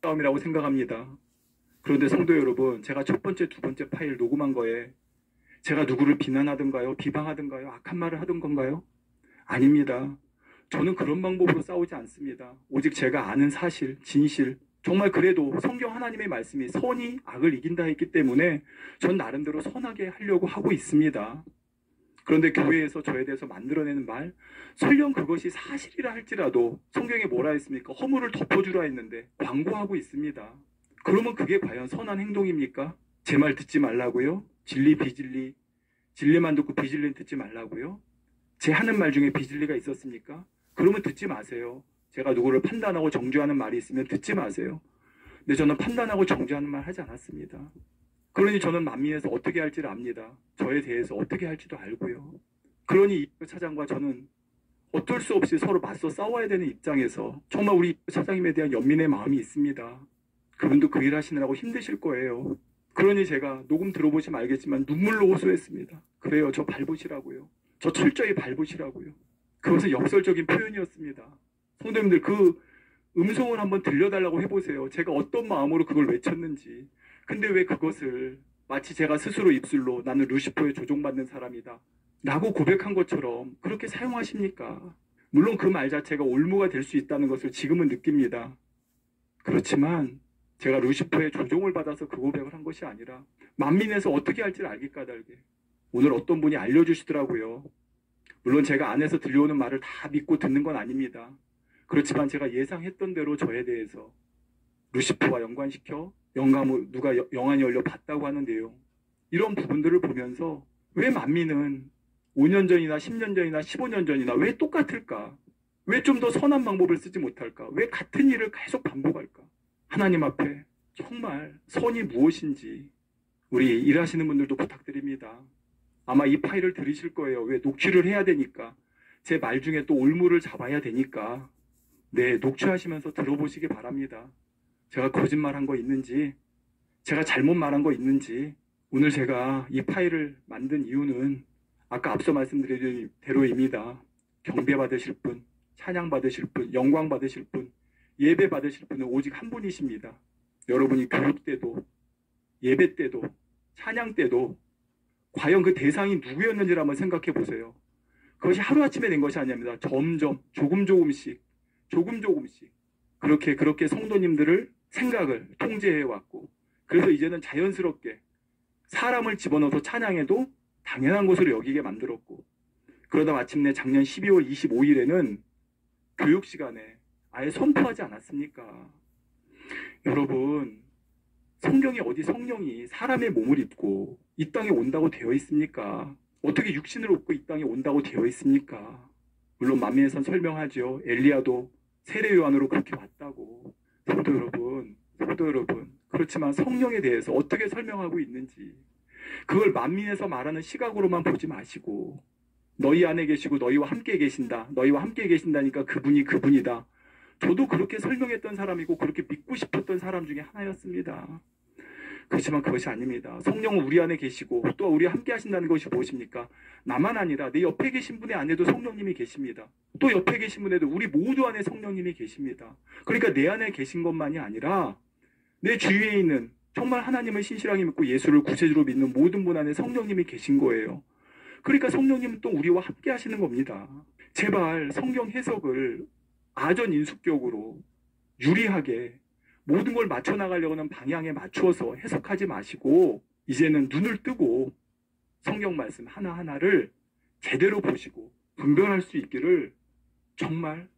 싸움이라고 생각합니다. 그런데 성도 여러분, 제가 첫 번째, 두 번째 파일 녹음한 거에 제가 누구를 비난하든가요, 비방하든가요, 악한 말을 하던 건가요? 아닙니다. 저는 그런 방법으로 싸우지 않습니다. 오직 제가 아는 사실, 진실, 정말 그래도 성경 하나님의 말씀이 선이 악을 이긴다 했기 때문에 전 나름대로 선하게 하려고 하고 있습니다. 그런데 교회에서 저에 대해서 만들어내는 말, 설령 그것이 사실이라 할지라도 성경에 뭐라 했습니까? 허물을 덮어주라 했는데 광고하고 있습니다. 그러면 그게 과연 선한 행동입니까? 제 말 듣지 말라고요? 진리, 비진리, 진리만 듣고 비진리는 듣지 말라고요? 제 하는 말 중에 비진리가 있었습니까? 그러면 듣지 마세요. 제가 누구를 판단하고 정죄하는 말이 있으면 듣지 마세요. 근데 저는 판단하고 정죄하는 말 하지 않았습니다. 그러니 저는 만민에서 어떻게 할지를 압니다. 저에 대해서 어떻게 할지도 알고요. 그러니 이 차장과 저는 어쩔 수 없이 서로 맞서 싸워야 되는 입장에서 정말 우리 차장님에 대한 연민의 마음이 있습니다. 그분도 그 일 하시느라고 힘드실 거예요. 그러니 제가 녹음 들어보시면 알겠지만 눈물로 호소했습니다. 그래요, 저 밟으시라고요. 저 철저히 밟으시라고요. 그것은 역설적인 표현이었습니다. 성도님들 그 음성을 한번 들려달라고 해보세요. 제가 어떤 마음으로 그걸 외쳤는지. 근데 왜 그것을 마치 제가 스스로 입술로 나는 루시퍼에 조종받는 사람이다 라고 고백한 것처럼 그렇게 사용하십니까? 물론 그 말 자체가 올무가 될 수 있다는 것을 지금은 느낍니다. 그렇지만 제가 루시퍼의 조종을 받아서 그 고백을 한 것이 아니라 만민에서 어떻게 할지를 알기 까닭에 오늘 어떤 분이 알려주시더라고요. 물론 제가 안에서 들려오는 말을 다 믿고 듣는 건 아닙니다. 그렇지만 제가 예상했던 대로 저에 대해서 루시퍼와 연관시켜 누가 영안이 열려 봤다고 하는 내용, 이런 부분들을 보면서 왜 만민은 5년 전이나 10년 전이나 15년 전이나 왜 똑같을까? 왜 좀 더 선한 방법을 쓰지 못할까? 왜 같은 일을 계속 반복할까? 하나님 앞에 정말 선이 무엇인지 우리 일하시는 분들도 부탁드립니다. 아마 이 파일을 들으실 거예요. 왜 녹취를 해야 되니까. 제 말 중에 또 올무를 잡아야 되니까. 네, 녹취하시면서 들어보시기 바랍니다. 제가 거짓말한 거 있는지, 제가 잘못 말한 거 있는지. 오늘 제가 이 파일을 만든 이유는 아까 앞서 말씀드린 대로입니다. 경배 받으실 분, 찬양 받으실 분, 영광 받으실 분, 예배 받으실 분은 오직 한 분이십니다. 여러분이 교육 때도, 예배 때도, 찬양 때도 과연 그 대상이 누구였는지를 한번 생각해 보세요. 그것이 하루아침에 된 것이 아닙니다. 점점, 조금씩 그렇게 성도님들을 생각을 통제해왔고, 그래서 이제는 자연스럽게 사람을 집어넣어서 찬양해도 당연한 것으로 여기게 만들었고, 그러다 마침내 작년 12월 25일에는 교육 시간에 아예 선포하지 않았습니까? 여러분, 성경에 어디 성령이 사람의 몸을 입고 이 땅에 온다고 되어 있습니까? 어떻게 육신을 입고 이 땅에 온다고 되어 있습니까? 물론 만민에선 설명하죠. 엘리야도 세례 요한으로 그렇게 왔다고. 성도 여러분, 그렇지만 성령에 대해서 어떻게 설명하고 있는지 그걸 만민에서 말하는 시각으로만 보지 마시고, 너희 안에 계시고 너희와 함께 계신다. 너희와 함께 계신다니까 그분이 그분이다. 저도 그렇게 설명했던 사람이고 그렇게 믿고 싶었던 사람 중에 하나였습니다. 그렇지만 그것이 아닙니다. 성령은 우리 안에 계시고 또 우리 함께 하신다는 것이 무엇입니까? 나만 아니라 내 옆에 계신 분의 안에도 성령님이 계십니다. 또 옆에 계신 분에도 우리 모두 안에 성령님이 계십니다. 그러니까 내 안에 계신 것만이 아니라 내 주위에 있는 정말 하나님을 신실하게 믿고 예수를 구세주로 믿는 모든 분 안에 성령님이 계신 거예요. 그러니까 성령님은 또 우리와 함께 하시는 겁니다. 제발 성경 해석을 아전인수격으로 유리하게 모든 걸 맞춰 나가려고 하는 방향에 맞추어서 해석하지 마시고, 이제는 눈을 뜨고 성경 말씀 하나하나를 제대로 보시고 분별할 수 있기를 정말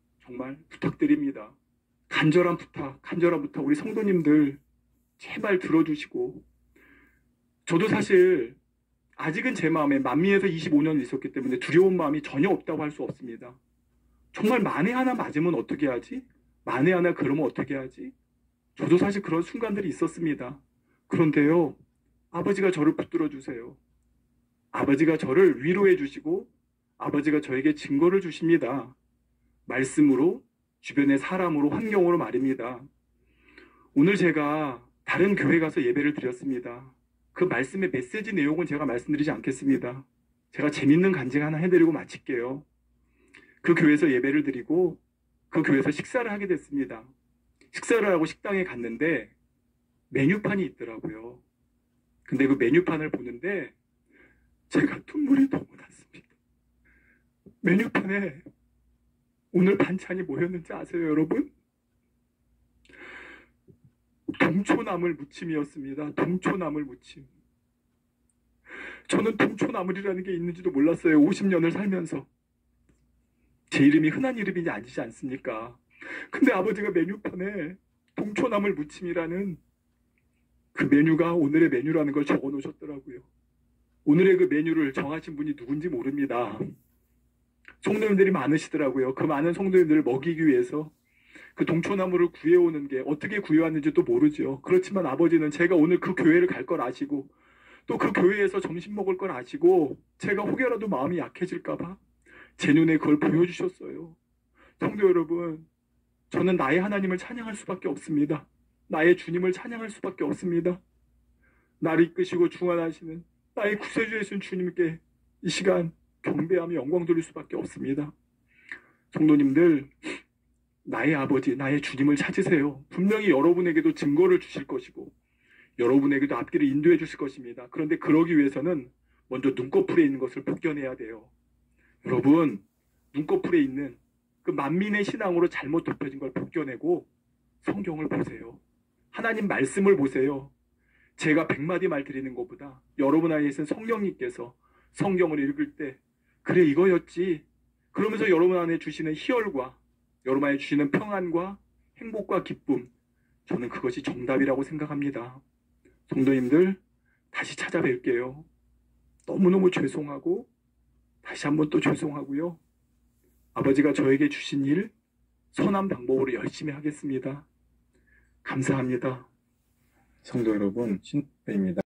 부탁드립니다. 간절한 부탁 우리 성도님들 제발 들어주시고, 저도 사실 아직은 제 마음에 만민에서 25년 있었기 때문에 두려운 마음이 전혀 없다고 할 수 없습니다. 정말 만에 하나 맞으면 어떻게 하지? 만에 하나 그러면 어떻게 하지? 저도 사실 그런 순간들이 있었습니다. 그런데요, 아버지가 저를 붙들어 주세요. 아버지가 저를 위로해 주시고 아버지가 저에게 증거를 주십니다. 말씀으로, 주변의 사람으로, 환경으로 말입니다. 오늘 제가 다른 교회 가서 예배를 드렸습니다. 그 말씀의 메시지 내용은 제가 말씀드리지 않겠습니다. 제가 재밌는 간증 하나 해드리고 마칠게요. 그 교회에서 예배를 드리고 그 교회에서 식사를 하게 됐습니다. 식사를 하고 식당에 갔는데 메뉴판이 있더라고요. 근데 그 메뉴판을 보는데 제가 눈물이 너무 났습니다. 메뉴판에 오늘 반찬이 뭐였는지 아세요, 여러분? 동초나물 무침이었습니다. 동초나물 무침. 저는 동초나물이라는 게 있는지도 몰랐어요. 50년을 살면서. 제 이름이 흔한 이름이 아니지 않습니까? 근데 아버지가 메뉴판에 동초나물 무침이라는 그 메뉴가 오늘의 메뉴라는 걸 적어 놓으셨더라고요. 오늘의 그 메뉴를 정하신 분이 누군지 모릅니다. 성도님들이 많으시더라고요. 그 많은 성도님들을 먹이기 위해서 그 동초나물을 구해오는 게 어떻게 구해왔는지도 모르죠. 그렇지만 아버지는 제가 오늘 그 교회를 갈 걸 아시고 또 그 교회에서 점심 먹을 걸 아시고 제가 혹여라도 마음이 약해질까봐 제 눈에 그걸 보여주셨어요. 성도 여러분, 저는 나의 하나님을 찬양할 수밖에 없습니다. 나의 주님을 찬양할 수밖에 없습니다. 나를 이끄시고 중환하시는 나의 구세주 되신 주님께 이 시간 경배하며 영광 돌릴 수밖에 없습니다. 성도님들, 나의 아버지, 나의 주님을 찾으세요. 분명히 여러분에게도 증거를 주실 것이고 여러분에게도 앞길을 인도해 주실 것입니다. 그런데 그러기 위해서는 먼저 눈꺼풀에 있는 것을 벗겨내야 돼요. 여러분, 눈꺼풀에 있는 그 만민의 신앙으로 잘못 덮여진 걸 벗겨내고 성경을 보세요. 하나님 말씀을 보세요. 제가 100마디 말 드리는 것보다 여러분 안에 있는 성령님께서 성경을 읽을 때 그래 이거였지 그러면서 여러분 안에 주시는 희열과 여러분 안에 주시는 평안과 행복과 기쁨, 저는 그것이 정답이라고 생각합니다. 성도님들, 다시 찾아뵐게요. 너무너무 죄송하고 다시 한번 또 죄송하고요. 아버지가 저에게 주신 일 선한 방법으로 열심히 하겠습니다. 감사합니다. 성도 여러분, 신입니다.